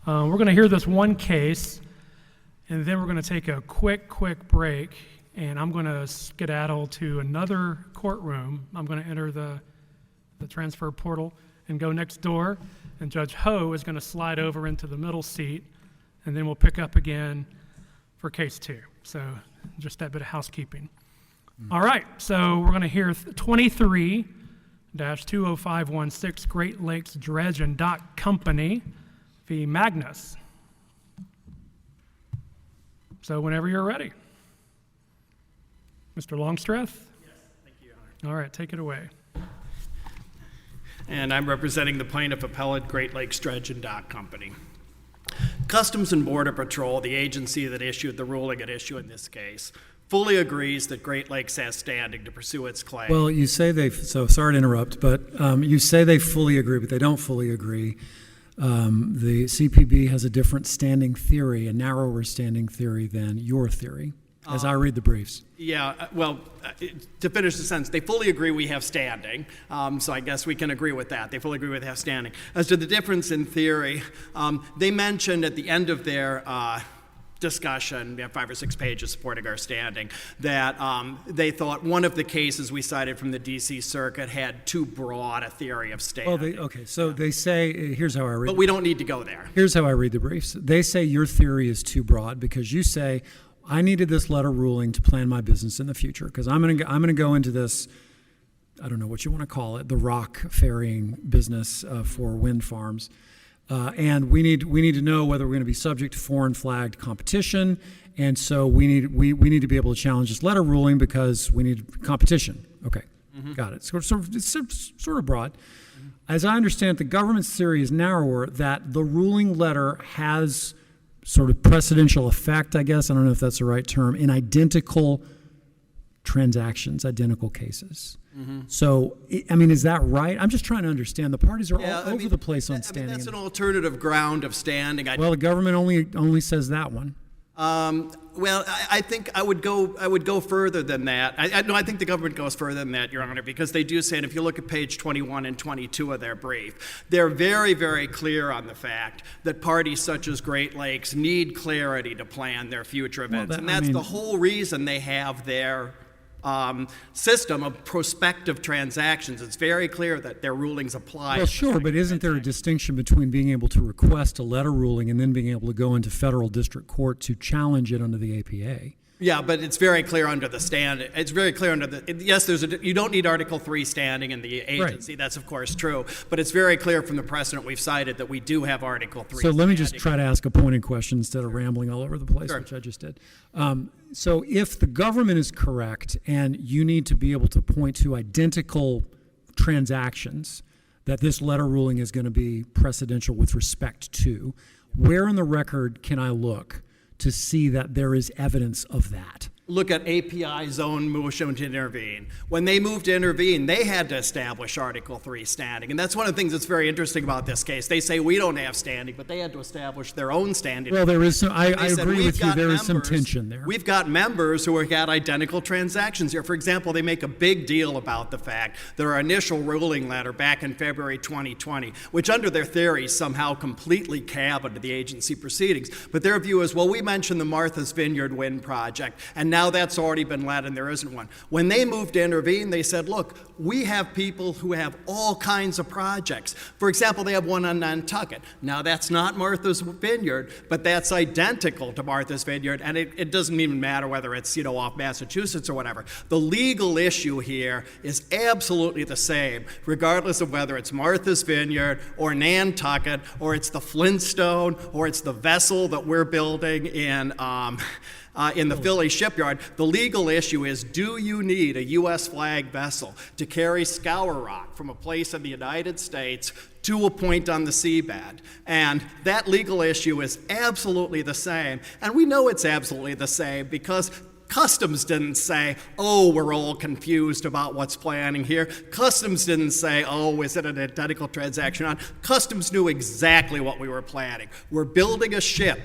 We're going to hear this one case, and then we're going to take a quick break, and I'm going to skedaddle to another courtroom. I'm going to enter the transfer portal and go next door, and Judge Ho is going to slide over into the middle seat, and then we'll pick up again for case 2. So just that bit of housekeeping. All right, so we're going to hear 23-20516 Great Lakes Dredge and Dock Company v. Magnus. So whenever you're ready. Mr. Longstreth? Yes, thank you, Your Honor. All right, take it away. And I'm representing the plaintiff appellate Great Lakes Dredge and Dock Company. Customs and Border Patrol, the agency that issued the ruling at issue in this case, fully agrees that Great Lakes has standing to pursue its claim. Well, you say so sorry to interrupt, but you say they fully agree, but they don't fully agree. The CPB has a different standing theory, a narrower standing theory than your theory, as I read the briefs. Yeah, to finish the sentence, they fully agree we have standing, so I guess we can agree with that. They fully agree we have standing. As to the difference in theory, they mentioned at the end of their discussion, we have 5 or 6 pages supporting our standing, that they thought one of the cases we cited from the D.C. Circuit had too broad a theory of standing. They say, here's how I read. But we don't need to go there. Here's how I read the briefs. They say your theory is too broad because you say, I needed this letter ruling to plan my business in the future because I'm going to go into this, I don't know what you want to call it, the rock ferrying business for wind farms. And we need to know whether we're going to be subject to foreign flagged competition, and so we need to be able to challenge this letter ruling because we need competition. Okay, got it. So it's sort of broad. As I understand it, the government's theory is narrower, that the ruling letter has sort of precedential effect, I guess. I don't know if that's the right term, in identical transactions, identical cases. So, I mean, is that right? I'm just trying to understand. The parties are all over the place on standing. That's an alternative ground of standing. Well, the government only says that one. Well, I think I would go further than that. I think the government goes further than that, Your Honor, because they do say, and if you look at page 21 and 22 of their brief, they're very, very clear on the fact that parties such as Great Lakes need clarity to plan their future events. And that's the whole reason they have their system of prospective transactions. It's very clear that their rulings apply. Well, sure, but isn't there a distinction between being able to request a letter ruling and then being able to go into federal district court to challenge it under the APA? Yeah, but it's very clear under the standing. It's very clear under the, yes, you don't need Article 3 standing in the agency. Right. That's, of course, true. But it's very clear from the precedent we've cited that we do have Article 3 So let me just try to ask a pointed question instead of rambling all over the place, which I just did. So if the government is correct and you need to be able to point to identical transactions that this letter ruling is going to be precedential with respect to, where in the record can I look to see that there is evidence of that? Look at API's own motion to intervene. When they moved to intervene, they had to establish Article 3 standing. And that's one of the things that's very interesting about this case. They say we don't have standing, but they had to establish their own standing. Well, there is some, I agree with you, there is some tension there. We've got members who have got identical transactions here. For example, they make a big deal about the fact that our initial ruling letter back in February 2020, which under their theory somehow completely cabined the agency proceedings. But their view is, well, we mentioned the Martha's Vineyard Wind Project, and now that's already been led and there isn't one. When they moved to intervene, they said, look, we have people who have all kinds of projects. For example, they have one on Nantucket. Now, that's not Martha's Vineyard, but that's identical to Martha's Vineyard, and it doesn't even matter whether it's, off Massachusetts or whatever. The legal issue here is absolutely the same, regardless of whether it's Martha's Vineyard or Nantucket, or it's the Flintstone, or it's the vessel that we're building in the Philly shipyard. The legal issue is, do you need a U.S. flag vessel to carry scour rock from a place in the United States to a point on the seabed? And that legal issue is absolutely the same. And we know it's absolutely the same because Customs didn't say, oh, we're all confused about what's planning here. Customs didn't say, oh, is it an identical transaction? Customs knew exactly what we were planning. We're building a ship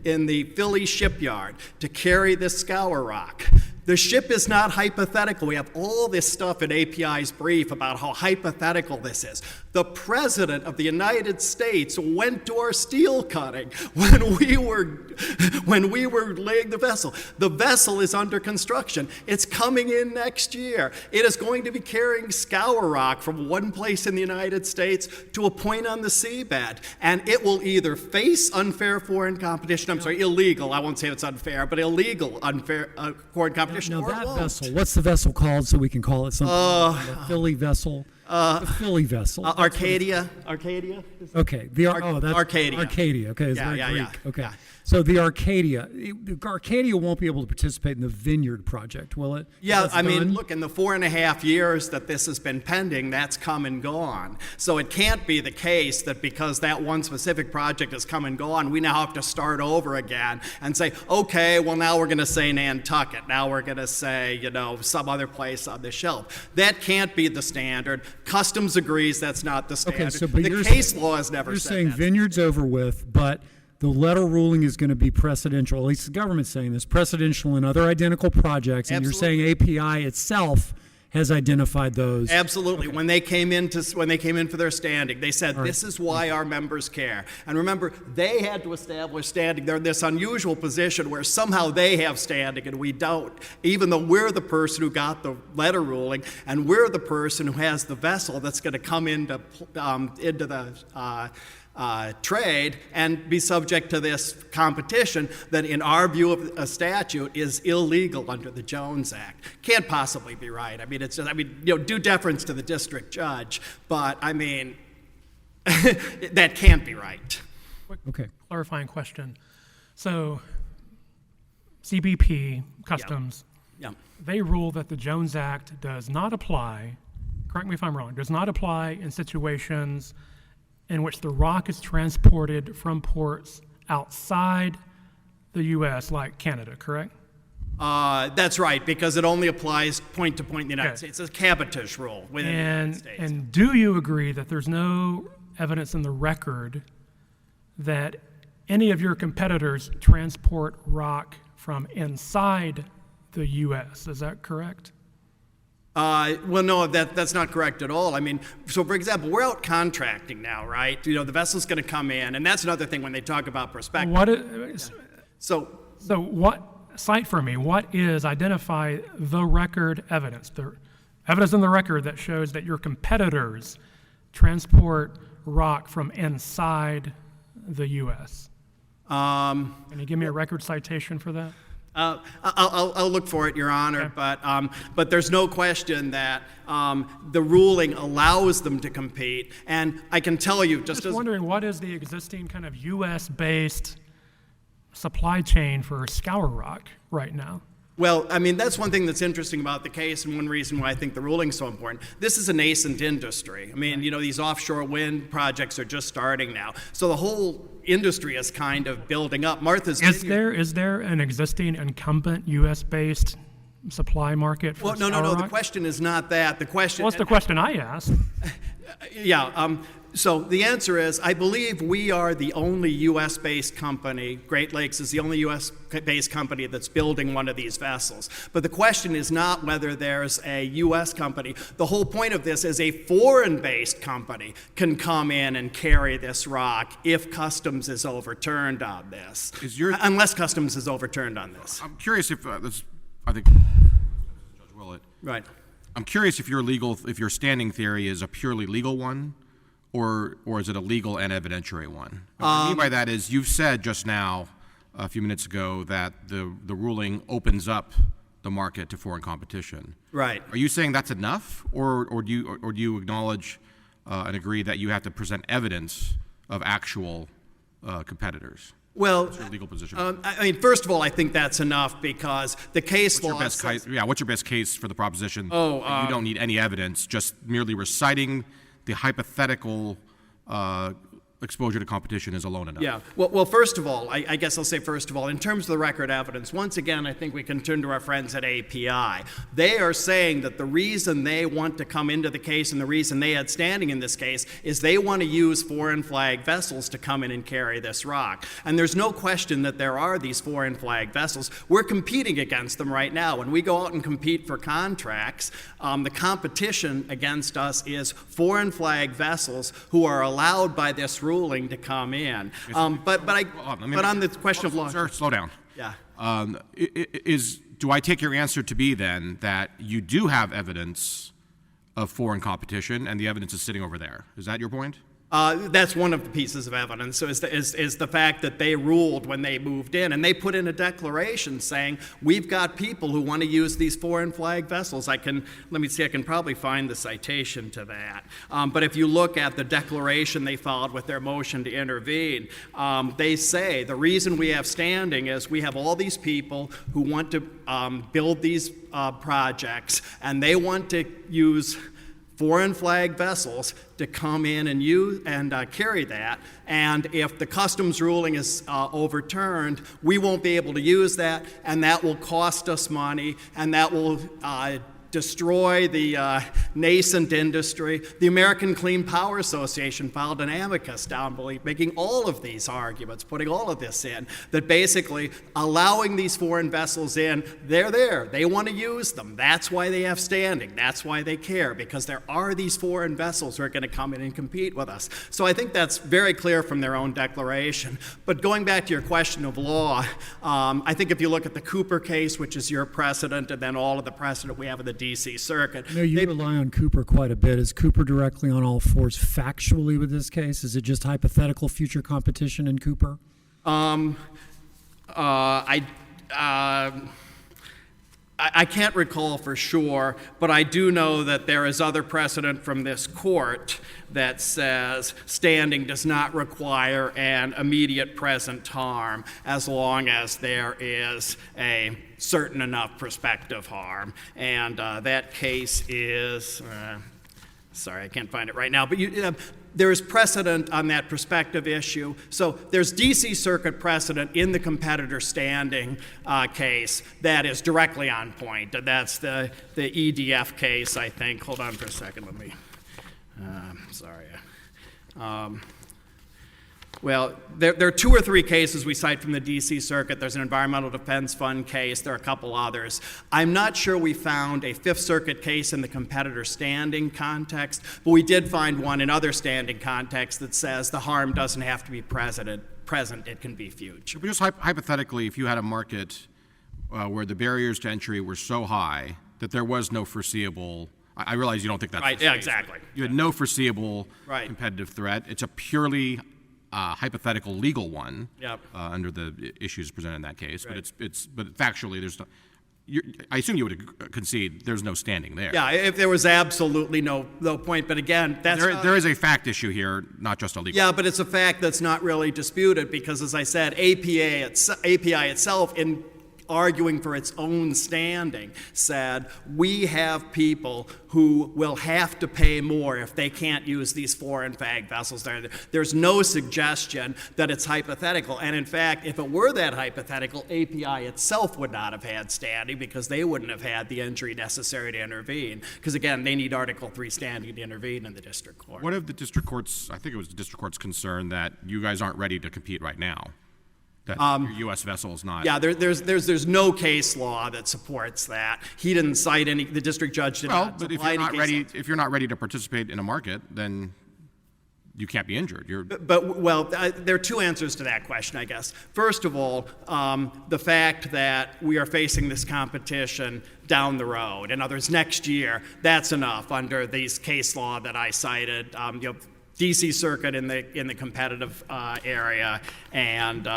in the Philly shipyard to carry this scour rock. The ship is not hypothetical. We have all this stuff in API's brief about how hypothetical this is. The President of the United States went to our steel cutting when we were laying the vessel. The vessel is under construction. It's coming in next year. It is going to be carrying scour rock from one place in the United States to a point on the seabed. And it will either face unfair foreign competition, illegal, I won't say it's unfair, but illegal unfair foreign competition. Now or it that won't. vessel, what's the vessel called so we can call it something? The Philly vessel? The Philly vessel. Arcadia? Okay. That's Arcadia. Arcadia. Okay, it's very yeah, Greek. yeah, Okay. yeah. So the Arcadia won't be able to participate in the vineyard project, will it? Yeah, That's I mean, done? look, in the 4.5 years that this has been pending, that's come and gone. So it can't be the case that because that one specific project has come and gone, we now have to start over again and say, okay, well, now we're going to say Nantucket. Now we're going to say, some other place on the shelf. That can't be the standard. Customs agrees that's not the standard. Okay, so but the you're case saying- law has never You're said saying that. vineyard's over with, but the letter ruling is going to be precedential. At least the government's saying this, precedential in other identical projects, and you're saying API itself has identified those. Absolutely. When they came in for their standing, they said, this is why our members care. And remember, they had to establish standing. They're in this unusual position where somehow they have standing and we don't, even though we're the person who got the letter ruling and we're the person who has the vessel that's going to come into the trade and be subject to this competition that, in our view of a statute, is illegal under the Jones Act. Can't possibly be right. I mean, it's just, due deference to the district judge, but I mean, that can't be right. Okay. Clarifying question. So, CBP, Customs, Yeah. they rule that the Jones Act does not apply, correct me if I'm wrong, does not apply in situations in which the rock is transported from ports outside the U.S., like Canada, correct? That's right, because it only applies point to point in the United Okay. States. It's a cabotage rule within the United States. And do you agree that there's no evidence in the record that any of your competitors transport rock from inside the U.S.? Is that correct? Well, no, that's not correct at all. I mean, so for example, we're out contracting now, right? The vessel's going to come in, and that's another thing when they talk about prospective. What is, So cite for me, what is, identify the record evidence, the evidence in the record that shows that your competitors transport rock from inside the U.S.? Can you give me a record citation for that? I'll look for it, Your Honor, but there's no question that the ruling allows them to compete, and I can tell you just as wondering, what is the existing kind of U.S.-based supply chain for scour rock right now? well, I mean, that's one thing that's interesting about the case, and one reason why I think the ruling's so important. This is a nascent industry. I mean, these offshore wind projects are just starting now, so the whole industry is kind of building up. Is there an existing incumbent U.S.-based supply market for Well, no. scour The rock? question is not that. The question. What's the question I asked? Yeah. So the answer is, I believe we are the only U.S.-based company. Great Lakes is the only U.S.-based company that's building one of these vessels. But the question is not whether there's a U.S. company. The whole point of this is a foreign-based company can come in and carry this rock if Customs is overturned on this. Unless Customs is overturned on this. I'm curious if I think Judge Willett. Right. I'm curious if your standing theory is a purely legal one, or is it a legal and evidentiary one? What I mean by that is, you've said just now, a few minutes ago, that the ruling opens up the market to foreign competition. Right. Are you saying that's enough, or do you acknowledge and agree that you have to present evidence of actual competitors? Well, What's your legal position? I mean, first of all, I think that's enough because the case law What's your best case for the proposition that you don't need any evidence, just merely reciting the hypothetical exposure to competition is alone enough. Yeah. Well, first of all, I guess I'll say first of all, in terms of the record evidence, once again, I think we can turn to our friends at API. They are saying that the reason they want to come into the case and the reason they had standing in this case is they want to use foreign flag vessels to come in and carry this rock. And there's no question that there are these foreign flag vessels. We're competing against them right now. When we go out and compete for contracts, the competition against us is foreign flag vessels who are allowed by this ruling to come in. But on the question of law. Sir, slow down. Yeah. Do I take your answer to be then that you do have evidence of foreign competition and the evidence is sitting over there? Is that your point? That's one of the pieces of evidence. So is the fact that they ruled when they moved in, and they put in a declaration saying we've got people who want to use these foreign flag vessels. I can probably find the citation to that. But if you look at the declaration they filed with their motion to intervene, they say the reason we have standing is we have all these people who want to build these projects, and they want to use foreign flag vessels to come in and use and carry that. And if the customs ruling is overturned, we won't be able to use that, and that will cost us money, and that will destroy the nascent industry. The American Clean Power Association filed an amicus down below, making all of these arguments, putting all of this in, that basically allowing these foreign vessels in, they're there. They want to use them. That's why they have standing. That's why they care, because there are these foreign vessels who are going to come in and compete with us. So I think that's very clear from their own declaration. But going back to your question of law, I think if you look at the Cooper case, which is your precedent, and then all of the precedent we have in the D.C. Circuit. No, you rely on Cooper quite a bit. Is Cooper directly on all fours factually with this case? Is it just hypothetical future competition in Cooper? I can't recall for sure, but I do know that there is other precedent from this court that says standing does not require an immediate present harm as long as there is a certain enough prospective harm. And that case is, sorry, I can't find it right now, but there is precedent on that prospective issue. So there's D.C. Circuit precedent in the competitor standing case that is directly on point. That's the EDF case, I think. Hold on for a second, let me, sorry. Well, there are two or three cases we cite from the D.C. Circuit. There's an Environmental Defense Fund case. There are a couple others. I'm not sure we found a Fifth Circuit case in the competitor standing context, but we did find one in other standing contexts that says the harm doesn't have to be present, it can be future. But just hypothetically, if you had a market where the barriers to entry were so high that there was no foreseeable, I realize you don't think that's right. Yeah, exactly. You had no foreseeable competitive threat. It's a purely hypothetical legal one under the issues presented in that case, but but factually there's no. I assume you would concede there's no standing there. Yeah, if there was absolutely no point, but again, there is a fact issue here, not just a legal. Yeah, but it's a fact that's not really disputed because, as I said, API itself in arguing for its own standing, said we have people who will have to pay more if they can't use these foreign flag vessels. There's no suggestion that it's hypothetical. And in fact, if it were that hypothetical, API itself would not have had standing because they wouldn't have had the injury necessary to intervene. Because again, they need Article 3 standing to intervene in the district court. What of the district court's, I think it was the district court's concern that you guys aren't ready to compete right now? That your U.S. vessel is not. Yeah, there's no case law that supports that. He didn't cite any. The district judge did not. But if you're not ready, if you're not ready to participate in a market, then you can't be injured. There are two answers to that question, I guess. First of all, the fact that we are facing this competition down the road, in other words, next year, that's enough under these case law that I cited. D.C. Circuit in the competitive area, and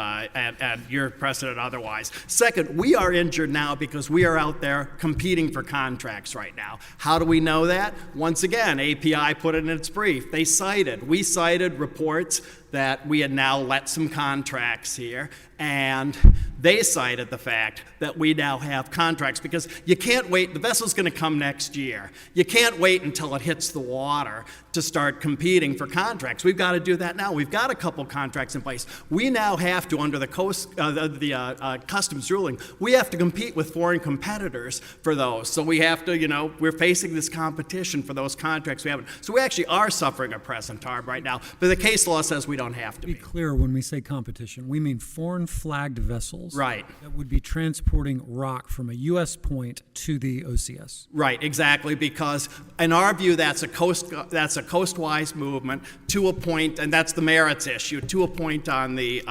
your precedent otherwise. Second, we are injured now because we are out there competing for contracts right now. How do we know that? Once again, API put it in its brief. We cited reports that we had now let some contracts here, and they cited the fact that we now have contracts because you can't wait. The vessel's going to come next year. You can't wait until it hits the water to start competing for contracts. We've got to do that now. We've got a couple contracts in place. We now have to, under the customs ruling, we have to compete with foreign competitors for those. So we have to, we're facing this competition for those contracts we haven't. So we actually are suffering a present harm right now. But the case law says we don't have to Be be. clear, when we say competition, we mean foreign flagged vessels Right. that would be transporting rock from a U.S. point to the OCS. Right, exactly, because in our view, that's a coastwise movement to a point, and that's the merits issue, to a point on the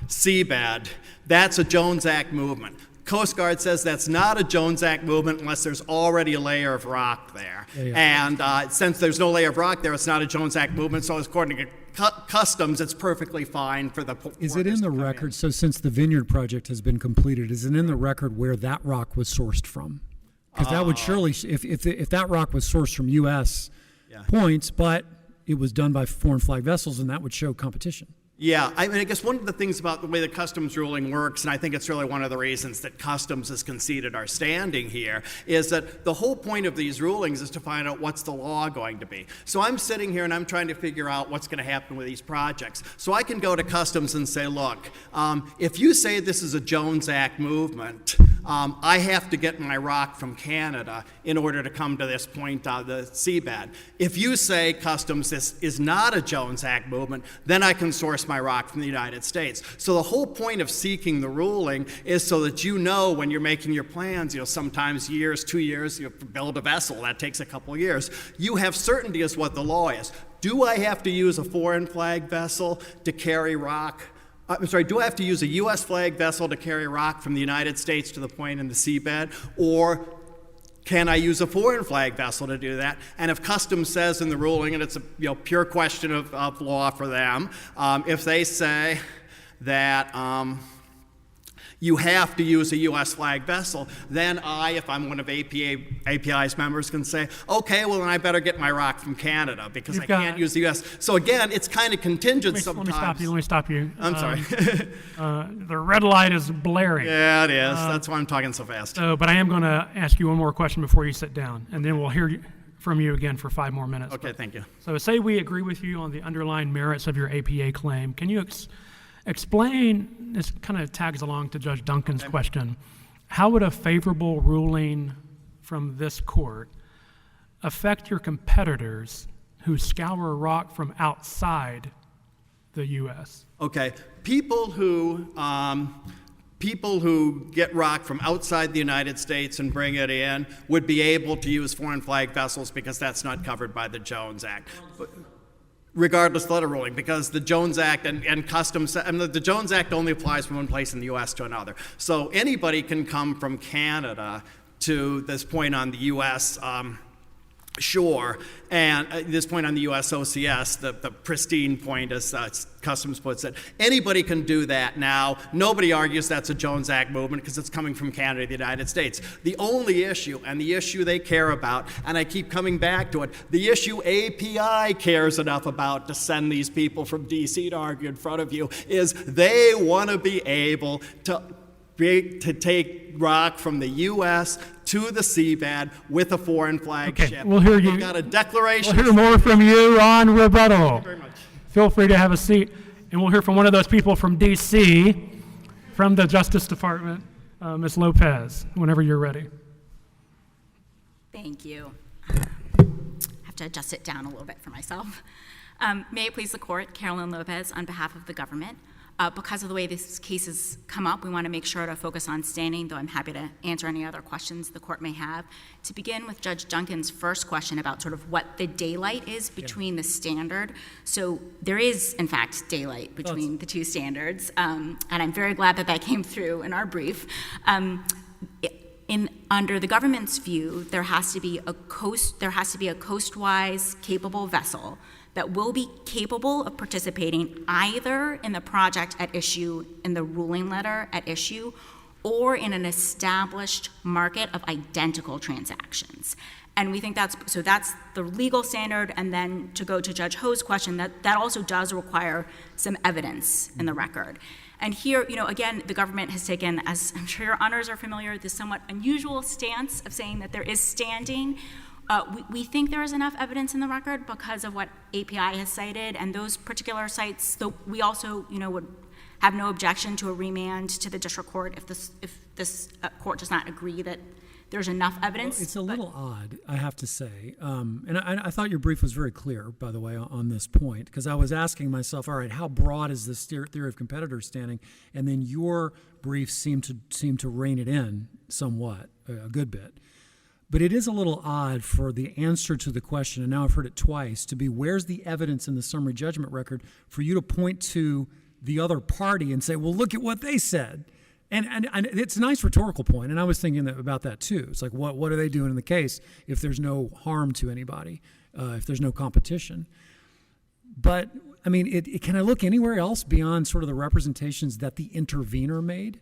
seabed. That's a Jones Act movement. Coast Guard says that's not a Jones Act movement unless there's already a layer of rock there. And since there's no layer of rock there, it's not a Jones Act movement, so according to Customs, it's perfectly fine for the Is it in the record, so since the Vineyard project has been completed, is it in the record where that rock was sourced from? Because that would surely, if that rock was sourced from U.S. points, but it was done by foreign flag vessels, and that would show competition. Yeah, I mean, I guess one of the things about the way the customs ruling works, and I think it's really one of the reasons that customs has conceded our standing here, is that the whole point of these rulings is to find out what's the law going to be. So I'm sitting here and I'm trying to figure out what's going to happen with these projects. So I can go to customs and say, look, if you say this is a Jones Act movement, I have to get my rock from Canada in order to come to this point on the seabed. If you say, customs, this is not a Jones Act movement, then I can source my rock from the United States. So the whole point of seeking the ruling is so that you know when you're making your plans, sometimes years, 2 years, you build a vessel, that takes a couple years. You have certainty as what the law is. Do I have to use a foreign flag vessel to carry rock? Do I have to use a U.S. flag vessel to carry rock from the United States to the point in the seabed? Or can I use a foreign flag vessel to do that? And if Customs says in the ruling, and it's a pure question of law for them, if they say that you have to use a U.S. flag vessel, then if I'm one of API's members, can say, okay, well then I better get my rock from Canada because I can't use the U.S. So again, it's kind of contingent sometimes. Let me stop you. I'm sorry. The red light is blaring. Yeah, it is. That's why I'm talking so fast. But I am going to ask you one more question before you sit down, and then we'll hear from you again for 5 more minutes. Okay, thank you. So say we agree with you on the underlying merits of your APA claim. Can you explain, this kind of tags along to Judge Duncan's question, how would a favorable ruling from this court affect your competitors who scour rock from outside the U.S.? Okay, people who get rock from outside the United States and bring it in would be able to use foreign flag vessels because that's not covered by the Jones Act. Regardless of the letter ruling, because the Jones Act and Customs, the Jones Act only applies from one place in the U.S. to another. So anybody can come from Canada to this point on the U.S. Shore, and this point on the U.S. OCS, the pristine point, as Customs puts it. Anybody can do that now. Nobody argues that's a Jones Act movement because it's coming from Canada to the United States. The only issue, and the issue they care about, and I keep coming back to it, the issue API cares enough about to send these people from D.C. to argue in front of you, is they want to be able to take rock from the U.S. to the seabed with a foreign flag ship. We'll hear you. We've got a declaration. We'll hear more from you on rebuttal. Thank you very much. Feel free to have a seat, and we'll hear from one of those people from D.C., from the Justice Department, Ms. Lopez, whenever you're ready. Thank you. Have to adjust it down a little bit for myself. May it please the court, Carolyn Lopez on behalf of the government. Because of the way this case has come up, we want to make sure to focus on standing, though I'm happy to answer any other questions the court may have. To begin with Judge Duncan's first question about sort of what the daylight is between the standard. So there is, in fact, daylight between the two standards, and I'm very glad that came through in our brief. Under the government's view, there has to be a coastwise capable vessel that will be capable of participating either in the project at issue, in the ruling letter at issue, or in an established market of identical transactions. And we think that's the legal standard. And then to go to Judge Ho's question, that also does require some evidence in the record. And here, again, the government has taken, as I'm sure your honors are familiar, this somewhat unusual stance of saying that there is standing. We think there is enough evidence in the record because of what API has cited, and those particular sites. So we also, would have no objection to a remand to the district court if this court does not agree that there's enough evidence. It's a little odd, I have to say. And I thought your brief was very clear, by the way, on this point, because I was asking myself, all right, how broad is this theory of competitor standing? And then your brief seemed to rein it in somewhat, a good bit. But it is a little odd for the answer to the question, and now I've heard it twice, to be where's the evidence in the summary judgment record for you to point to the other party and say, well, look at what they said. And it's a nice rhetorical point, and I was thinking about that too. It's like, what are they doing in the case if there's no harm to anybody, if there's no competition? But, I mean, can I look anywhere else beyond sort of the representations that the intervener made?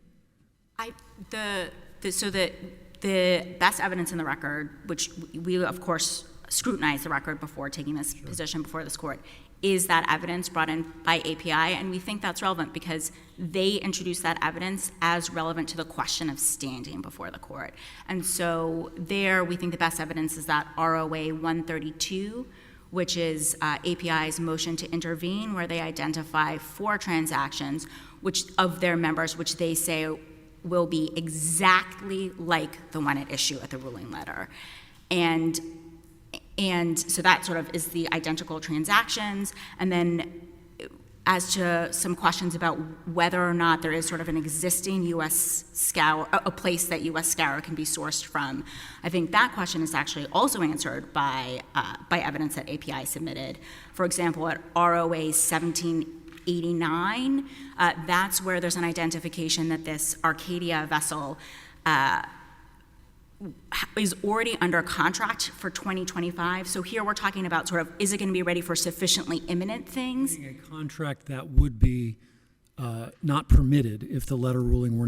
The best evidence in the record, which we, of course, scrutinize the record before taking this position before this court, is that evidence brought in by API, and we think that's relevant because they introduced that evidence as relevant to the question of standing before the court. And so there, we think the best evidence is that ROA 132, which is API's motion to intervene, where they identify 4 transactions of their members, which they say will be exactly like the one at issue at the ruling letter. And so that sort of is the identical transactions. And then as to some questions about whether or not there is sort of an existing U.S. scour, a place that U.S. scour can be sourced from, I think that question is actually also answered by evidence that API submitted. For example, at ROA 1789, that's where there's an identification that this Arcadia vessel is already under contract for 2025. So here we're talking about sort of, is it going to be ready for sufficiently imminent things? A contract that would be not permitted if the letter ruling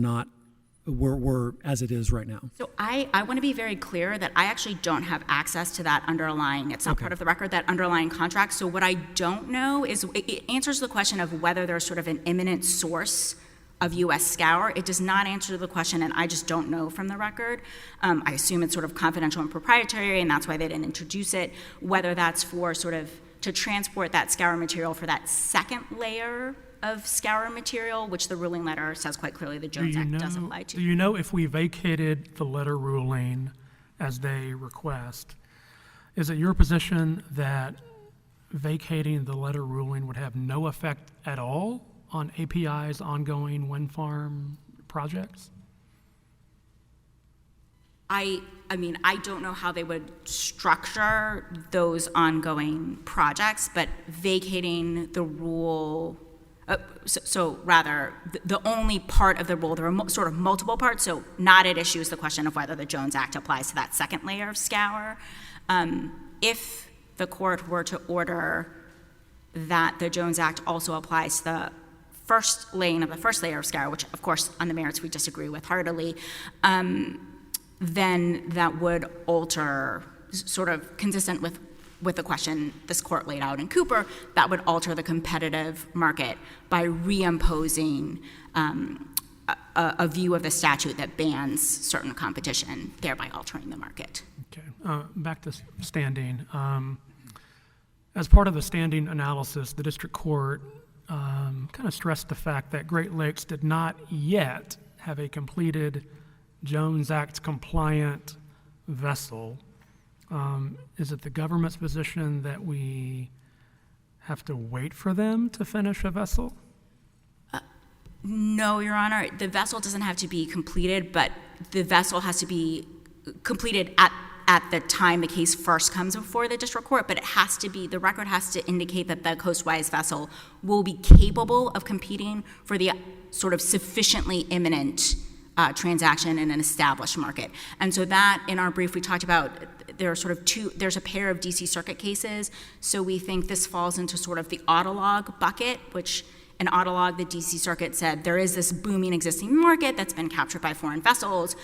were as it is right now. So I want to be very clear that I actually don't have access to that underlying, it's not part of the record, that underlying contract. So what I don't know is, it answers the question of whether there's sort of an imminent source of U.S. scour. It does not answer the question, and I just don't know from the record. I assume it's sort of confidential and proprietary, and that's why they didn't introduce it, whether that's for sort of to transport that scour material for that second layer of scour material, which the ruling letter says quite clearly the Jones Act does apply to. Do you know if we vacated the letter ruling as they request, is it your position that vacating the letter ruling would have no effect at all on API's ongoing wind farm projects? I mean, I don't know how they would structure those ongoing projects, but vacating the rule, so rather, the only part of the rule, there are sort of multiple parts, so not at issue is the question of whether the Jones Act applies to that second layer of scour. If the court were to order that the Jones Act also applies to the first layer of scour, which of course on the merits we disagree with heartily, then that would alter, sort of consistent with the question this court laid out in Cooper, that would alter the competitive market by reimposing a view of the statute that bans certain competition, thereby altering the market. Okay, back to standing. As part of the standing analysis, the district court kind of stressed the fact that Great Lakes did not yet have a completed Jones Act compliant vessel. Is it the government's position that we have to wait for them to finish a vessel? No, Your Honor. The vessel doesn't have to be completed, but the vessel has to be completed at the time the case first comes before the district court, but it has to be, the record has to indicate that the coastwise vessel will be capable of competing for the sort of sufficiently imminent transaction in an established market. And so that, in our brief, we talked about, there are sort of there's a pair of DC Circuit cases, so we think this falls into sort of the autolog bucket, which in autolog, the DC Circuit said there is this booming existing market that's been captured by foreign vessels.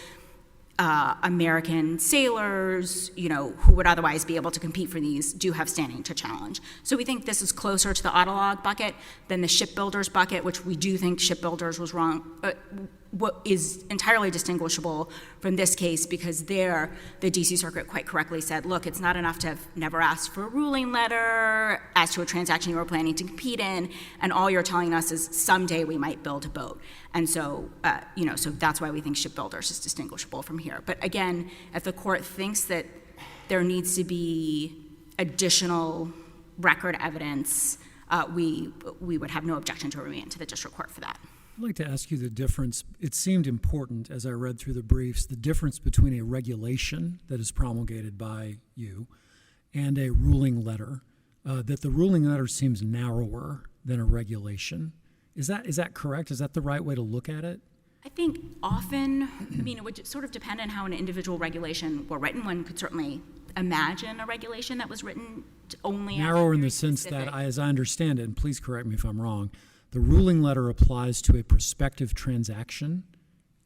American sailors, who would otherwise be able to compete for these, do have standing to challenge. So we think this is closer to the autolog bucket than the shipbuilders bucket, which we do think shipbuilders was wrong, what is entirely distinguishable from this case, because there, the DC Circuit quite correctly said, look, it's not enough to have never asked for a ruling letter as to a transaction you were planning to compete in, and all you're telling us is someday we might build a boat. And so, so that's why we think shipbuilders is distinguishable from here. But again, if the court thinks that there needs to be additional record evidence, we would have no objection to remand to the district court for that. I'd like to ask you the difference. It seemed important as I read through the briefs, the difference between a regulation that is promulgated by you and a ruling letter, that the ruling letter seems narrower than a regulation. Is that correct? Is that the right way to look at it? I think often, it would sort of depend on how an individual regulation were written. One could certainly imagine a regulation that was written only narrower in the sense that, as I understand it, and please correct me if I'm wrong, the ruling letter applies to a prospective transaction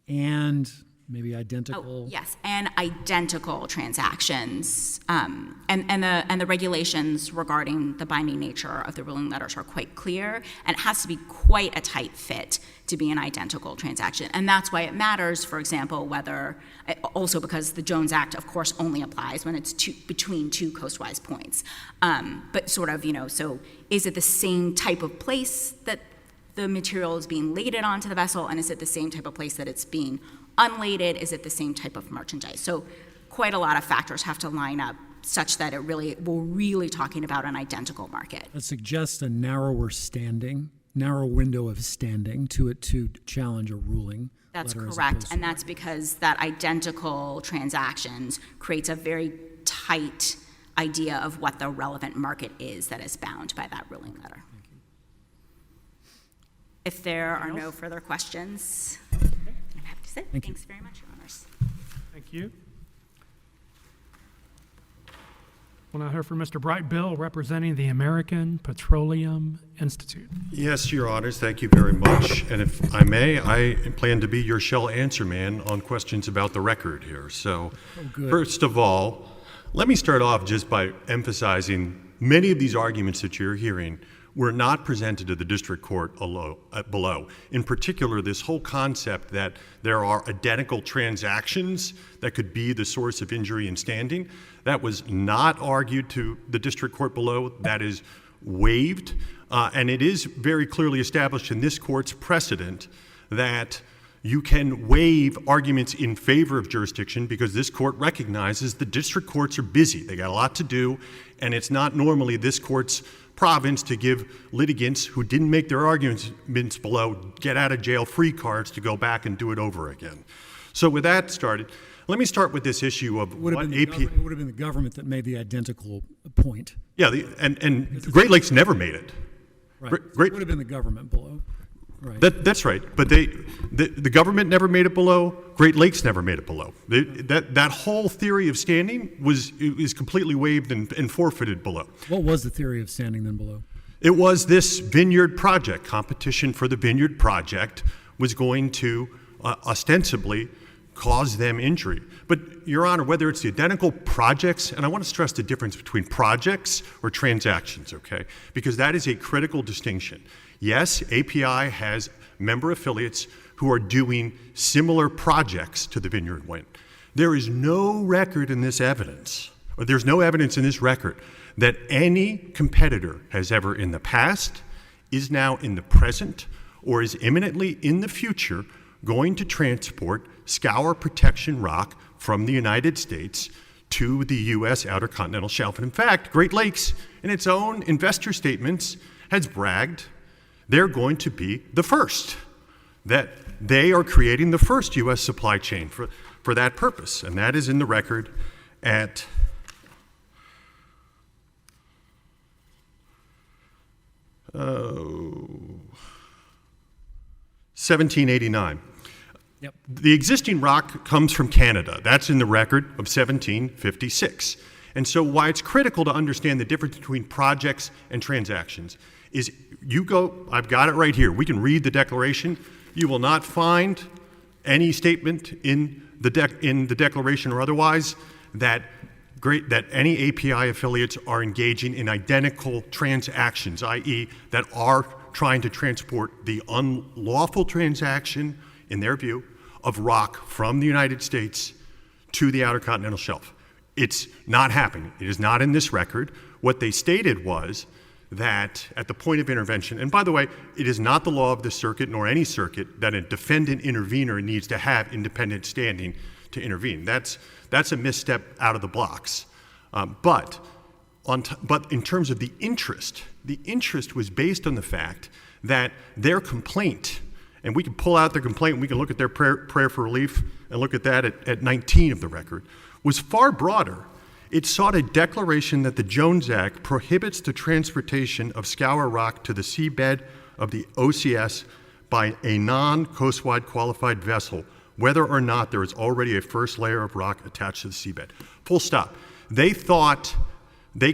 and maybe identical. Oh, yes, and identical transactions, and the regulations regarding the binding nature of the ruling letters are quite clear, and it has to be quite a tight fit to be an identical transaction, and that's why it matters. For example, whether also because the Jones Act, of course, only applies when it's between two coastwise points, but sort of so is it the same type of place that the material is being laded onto the vessel, and is it the same type of place that it's being unladed? Is it the same type of merchandise? So quite a lot of factors have to line up such that we're really talking about an identical market. That suggests a narrow window of standing to challenge a ruling. That's correct, and that's because that identical transactions creates a very tight idea of what the relevant market is that is bound by that ruling letter. If there are no further questions, I'm happy to sit. Thanks very much, Your Honors. Thank you. We'll now hear from Mr. Brightbill, representing the American Petroleum Institute. Yes, Your Honors, thank you very much. And if I may, I plan to be your shell answer man on questions about the record here. So, first of all, let me start off just by emphasizing many of these arguments that you're hearing were not presented to the district court below. In particular, this whole concept that there are identical transactions that could be the source of injury and standing, that was not argued to the district court below. That is waived. And it is very clearly established in this court's precedent that you can waive arguments in favor of jurisdiction because this court recognizes the district courts are busy. They got a lot to do, and it's not normally this court's province to give litigants who didn't make their arguments below get out of jail free cards to go back and do it over again. So with that started, let me start with this issue of what AP... It would have been the government that made the identical point. Yeah, and Great Lakes never made it. Right. It would have been the government below. Right. That's right, but the government never made it below. Great Lakes never made it below. That whole theory of standing is completely waived and forfeited below. What was the theory of standing then below? It was this vineyard project. Competition for the vineyard project was going to ostensibly cause them injury. But, Your Honor, whether it's the identical projects, and I want to stress the difference between projects or transactions, okay? Because that is a critical distinction. Yes, API has member affiliates who are doing similar projects to the Vineyard Wind. There is no record in this evidence, or there's no evidence in this record, that any competitor has ever in the past, is now in the present, or is imminently in the future going to transport scour protection rock from the United States to the U.S. Outer Continental Shelf. And in fact, Great Lakes, in its own investor statements, has bragged they're going to be the first, that they are creating the first U.S. supply chain for that purpose. And that is in the record at 1789. Yep. The existing rock comes from Canada. That's in the record of 1756. And so why it's critical to understand the difference between projects and transactions is I've got it right here. We can read the declaration. You will not find any statement in in the declaration or otherwise that any API affiliates are engaging in identical transactions, i.e., that are trying to transport the unlawful transaction, in their view, of rock from the United States to the Outer Continental Shelf. It's not happening. It is not in this record. What they stated was that at the point of intervention, and by the way, it is not the law of the circuit nor any circuit that a defendant intervener needs to have independent standing to intervene. That's a misstep out of the blocks. But in terms of the interest was based on the fact that their complaint, and we can pull out their complaint and we can look at their prayer for relief and look at that at 19 of the record, was far broader. It sought a declaration that the Jones Act prohibits the transportation of scour rock to the seabed of the OCS by a non-coastwide qualified vessel, whether or not there is already a first layer of rock attached to the seabed. Full stop. They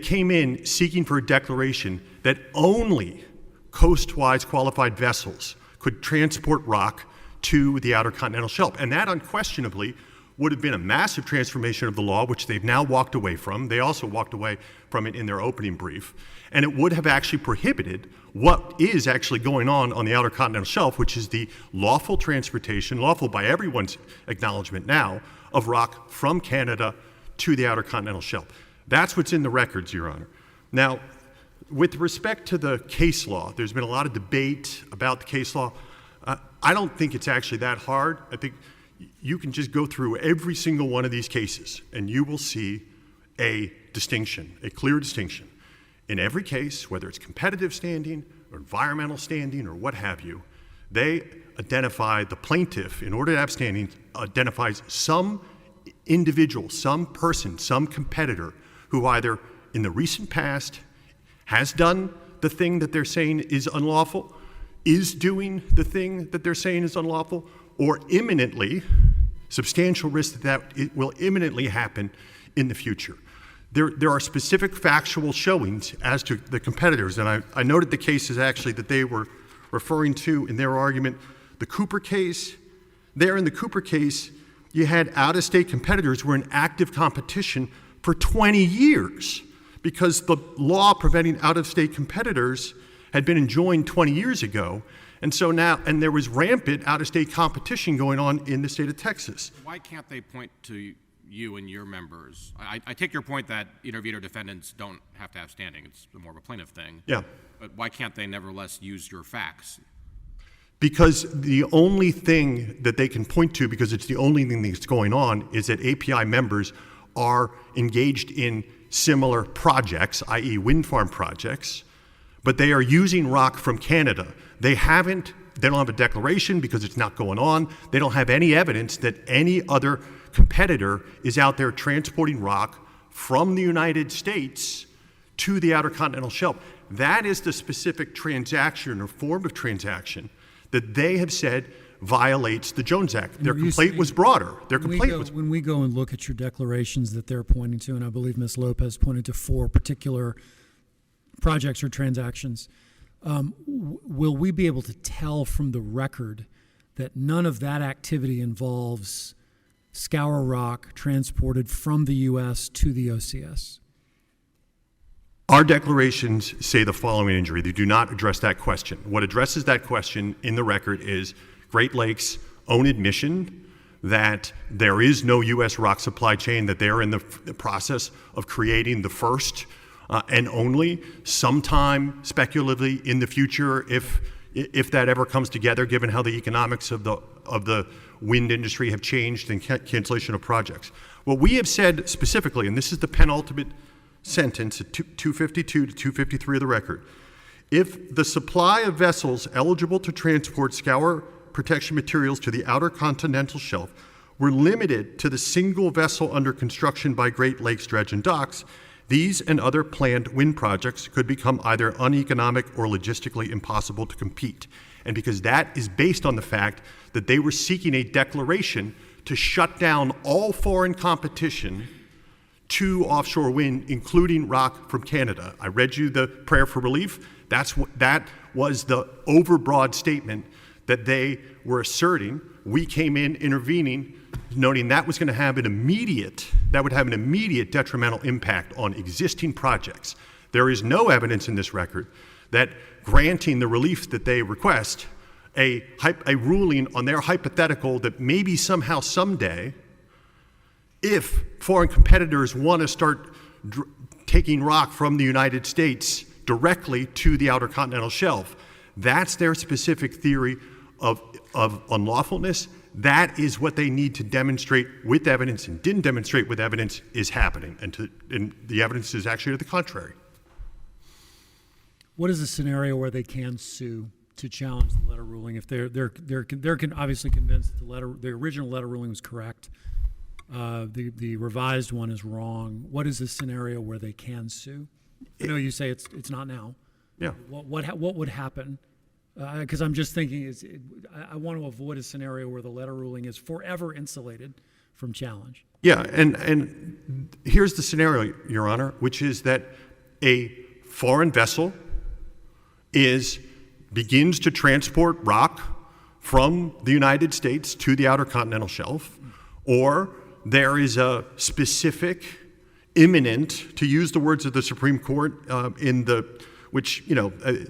came in seeking for a declaration that only coastwise qualified vessels could transport rock to the Outer Continental Shelf. And that unquestionably would have been a massive transformation of the law, which they've now walked away from. They also walked away from it in their opening brief. And it would have actually prohibited what is actually going on the Outer Continental Shelf, which is the lawful transportation, lawful by everyone's acknowledgement now, of rock from Canada to the Outer Continental Shelf. That's what's in the records, Your Honor. Now, with respect to the case law, there's been a lot of debate about the case law. I don't think it's actually that hard. I think you can just go through every single one of these cases and you will see a distinction, a clear distinction. In every case, whether it's competitive standing or environmental standing or what have you, they identify the plaintiff, in order to have standing, identifies some individual, some person, some competitor who either in the recent past has done the thing that they're saying is unlawful, is doing the thing that they're saying is unlawful, or imminently, substantial risk that it will imminently happen in the future. There are specific factual showings as to the competitors, and I noted the cases actually that they were referring to in their argument. The Cooper case, there in the Cooper case, you had out-of-state competitors who were in active competition for 20 years because the law preventing out-of-state competitors had been enjoined 20 years ago. And so now, and there was rampant out-of-state competition going on in the state of Texas. Why can't they point to you and your members? I take your point that intervener defendants don't have to have standing. It's more of a plaintiff thing. Yeah. But why can't they nevertheless use your facts? Because the only thing that they can point to, because it's the only thing that's going on, is that API members are engaged in similar projects, i.e. wind farm projects, but they are using rock from Canada. They don't have a declaration because it's not going on. They don't have any evidence that any other competitor is out there transporting rock from the United States to the Outer Continental Shelf. That is the specific transaction or form of transaction that they have said violates the Jones Act. Their complaint was broader. When we go and look at your declarations that they're pointing to, and I believe Ms. Lopez pointed to 4 particular projects or transactions, will we be able to tell from the record that none of that activity involves scour rock transported from the U.S. to the OCS? Our declarations say the following injury. They do not address that question. What addresses that question in the record is Great Lakes' own admission that there is no U.S. rock supply chain, that they're in the process of creating the first and only, sometime speculatively in the future, if that ever comes together, given how the economics of the wind industry have changed and cancellation of projects. What we have said specifically, and this is the penultimate sentence at 252 to 253 of the record, if the supply of vessels eligible to transport scour protection materials to the Outer Continental Shelf were limited to the single vessel under construction by Great Lakes Dredge and Docks, these and other planned wind projects could become either uneconomic or logistically impossible to compete. And because that is based on the fact that they were seeking a declaration to shut down all foreign competition to offshore wind, including rock from Canada. I read you the prayer for relief. That was the overbroad statement that they were asserting. We came in intervening noting that was going to have an immediate detrimental impact on existing projects. There is no evidence in this record that granting the relief that they request, a ruling on their hypothetical that maybe somehow someday, if foreign competitors want to start taking rock from the United States directly to the Outer Continental Shelf, that's their specific theory of unlawfulness. That is what they need to demonstrate with evidence, and didn't demonstrate with evidence is happening, and the evidence is actually to the contrary. What is the scenario where they can sue to challenge the letter ruling if they're obviously convinced the original letter ruling was correct, the revised one is wrong? What is the scenario where they can sue? I know you say it's not now. Yeah. What would happen? Because I'm just thinking, I want to avoid a scenario where the letter ruling is forever insulated from challenge. Yeah, and here's the scenario, Your Honor, which is that a foreign vessel begins to transport rock from the United States to the Outer Continental Shelf, or there is a specific, imminent, to use the words of the Supreme Court which,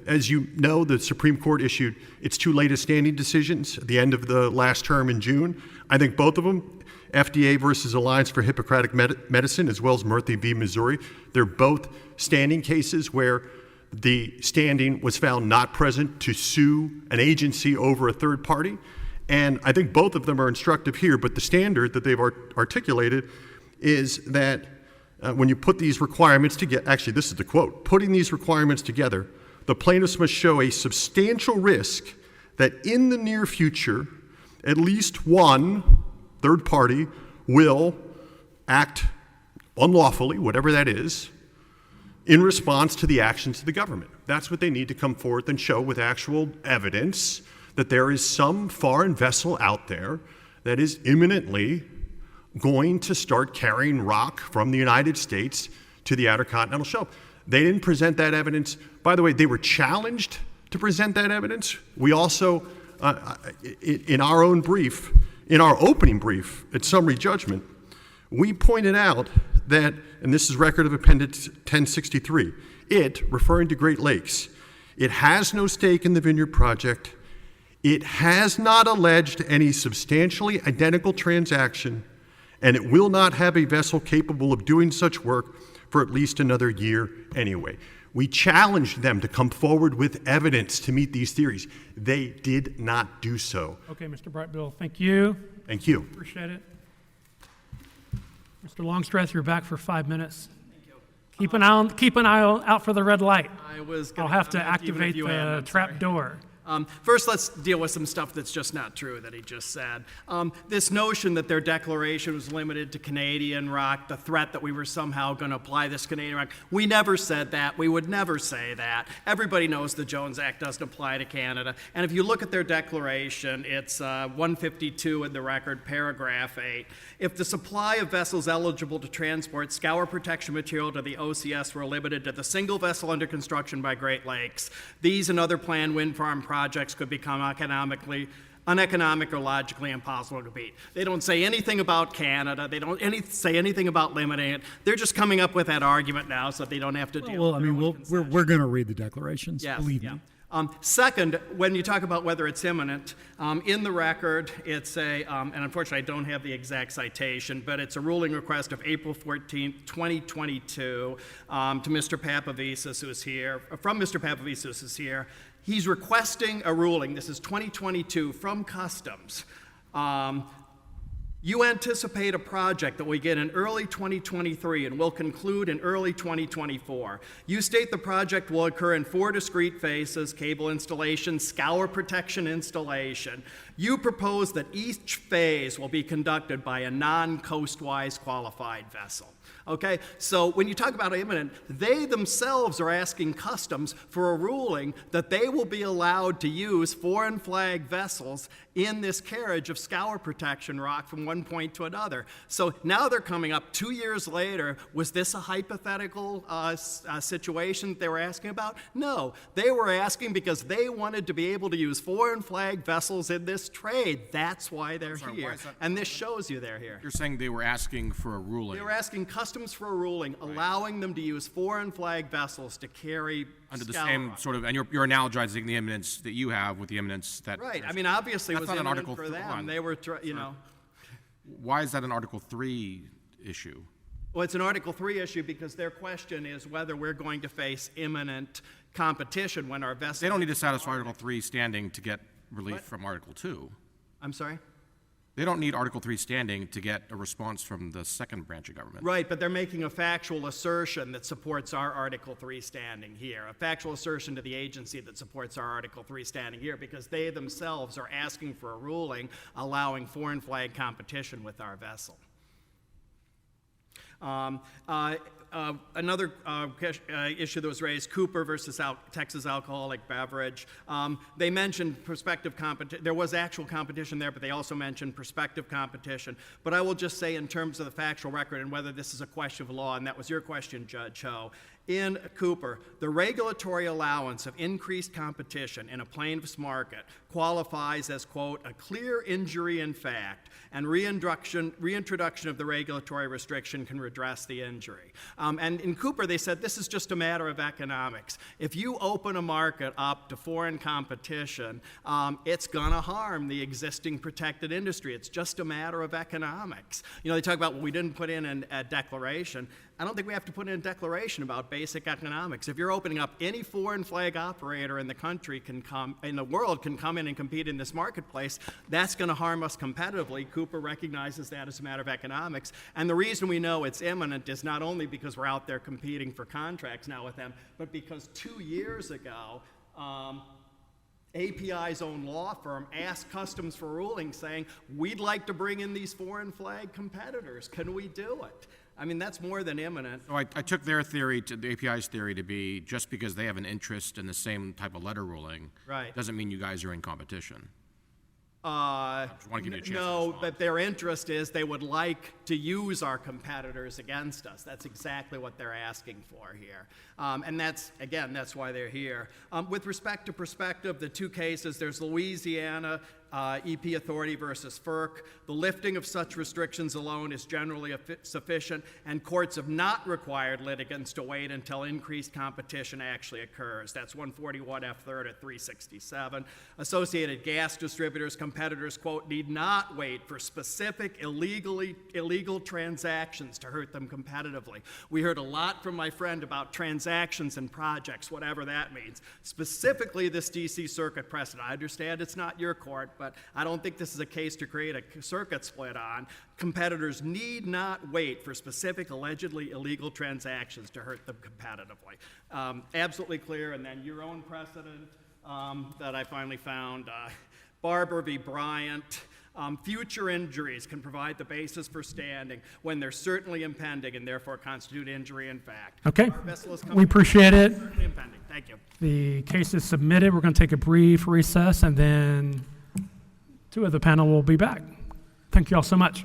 as you know, the Supreme Court issued its two latest standing decisions at the end of the last term in June. I think both of them, FDA versus Alliance for Hippocratic Medicine, as well as Murthy v. Missouri, they're both standing cases where the standing was found not present to sue an agency over a third party. And I think both of them are instructive here, but the standard that they've articulated is that when you put these requirements together, actually this is the quote, putting these requirements together, the plaintiffs must show a substantial risk that in the near future, at least one third party will act unlawfully, whatever that is, in response to the actions of the government. That's what they need to come forth and show with actual evidence that there is some foreign vessel out there that is imminently going to start carrying rock from the United States to the Outer Continental Shelf. They didn't present that evidence. By the way, they were challenged to present that evidence. We also, in our own brief, in our opening brief at summary judgment, we pointed out that, and this is record of Appendix 1063, it, referring to Great Lakes, it has no stake in the Vineyard Project. It has not alleged any substantially identical transaction, and it will not have a vessel capable of doing such work for at least another year anyway. We challenged them to come forward with evidence to meet these theories. They did not do so. Okay, Mr. Brightbill, thank you. Thank you. Appreciate it. Mr. Longstreth, you're back for 5 minutes. Thank you. Keep an eye out for the red light. I'll have to comment even if activate you the hadn't. I'm trap sorry. door. First, let's deal with some stuff that's just not true that he just said. This notion that their declaration was limited to Canadian rock, the threat that we were somehow going to apply this Canadian rock, we never said that. We would never say that. Everybody knows the Jones Act doesn't apply to Canada. And if you look at their declaration, it's 152 in the record, paragraph 8. If the supply of vessels eligible to transport scour protection material to the OCS were limited to the single vessel under construction by Great Lakes, these and other planned wind farm projects could become uneconomic or logically impossible to beat. They don't say anything about Canada. They don't say anything about limiting it. They're just coming up with that argument now so they don't have to deal Well, I with their mean, own concessions. we're going to read the declarations, Yes, believe yeah. me. Second, when you talk about whether it's imminent, in the record, it's and unfortunately I don't have the exact citation, but it's a ruling request of April 14th, 2022, to Mr. Papavisis, who's here, from Mr. Papavisis, who's here. He's requesting a ruling, this is 2022, from Customs. You anticipate a project that we get in early 2023 and will conclude in early 2024. You state the project will occur in 4 discrete phases: cable installation, scour protection installation. You propose that each phase will be conducted by a non-coastwise qualified vessel. Okay, so when you talk about imminent, they themselves are asking Customs for a ruling that they will be allowed to use foreign flag vessels in this carriage of scour protection rock from one point to another. So now they're coming up 2 years later. Was this a hypothetical situation that they were asking about? No, they were asking because they wanted to be able to use foreign flag vessels in this this trade. That's why they're Sorry, why here. is that- And this shows you they're here. You're saying they were asking for a ruling They were asking customs for a ruling allowing them to use foreign flag vessels to carry under the scour same rock. sort of, and you're analogizing the eminence that you have with the eminence that. Right. I mean, obviously, it That's was not an imminent Article for th- them. hold on. They were, you know. Why is that an Article 3 issue? Well, it's an Article 3 issue because their question is whether we're going to face imminent competition when our vessels. They don't need to satisfy Article 3 standing to get relief from Article 2. I'm sorry? They don't need Article 3 standing to get a response from the second branch of government. Right, but they're making a factual assertion that supports our Article 3 standing here, a factual assertion to the agency that supports our Article 3 standing here, because they themselves are asking for a ruling allowing foreign flag competition with our vessel. Another issue that was raised, Cooper versus Texas Alcoholic Beverage. They mentioned prospective competition. There was actual competition there, but they also mentioned prospective competition. But I will just say in terms of the factual record and whether this is a question of law, and that was your question, Judge Ho, in Cooper, the regulatory allowance of increased competition in a plaintiff's market qualifies as, quote, a clear injury in fact, and reintroduction of the regulatory restriction can redress the injury. And in Cooper, they said this is just a matter of economics. If you open a market up to foreign competition, it's going to harm the existing protected industry. It's just a matter of economics. You know, they talk about, well, we didn't put in a declaration. I don't think we have to put in a declaration about basic economics. If you're opening up, any foreign flag operator in the country in the world can come in and compete in this marketplace. That's going to harm us competitively. Cooper recognizes that as a matter of economics. And the reason we know it's imminent is not only because we're out there competing for contracts now with them, but because 2 years ago, API's own law firm asked Customs for a ruling saying, we'd like to bring in these foreign flag competitors. Can we do it? I mean, that's more than imminent. So I took their theory, the API's theory, to be just because they have an interest in the same type of letter ruling, Right. doesn't mean you guys are in competition. Just want to give you a chance to No, respond. but their interest is they would like to use our competitors against us. That's exactly what they're asking for here. And that's, again, that's why they're here. With respect to perspective, the two cases, there's Louisiana EP Authority versus FERC. The lifting of such restrictions alone is generally sufficient, and courts have not required litigants to wait until increased competition actually occurs. That's 141 F3rd at 367. Associated Gas Distributors competitors, quote, need not wait for specific illegal transactions to hurt them competitively. We heard a lot from my friend about transactions and projects, whatever that means. Specifically, this DC Circuit precedent. I understand it's not your court, but I don't think this is a case to create a circuit split on. Competitors need not wait for specific allegedly illegal transactions to hurt them competitively. Absolutely clear, and then your own precedent that I finally found, Barber v. Bryant. Future injuries can provide the basis for standing when they're certainly impending and therefore constitute injury in fact. Okay, Our vessel is we coming appreciate it. certainly impending. Thank you. The case is submitted. We're going to take a brief recess, and then two of the panel will be back. Thank you all so much.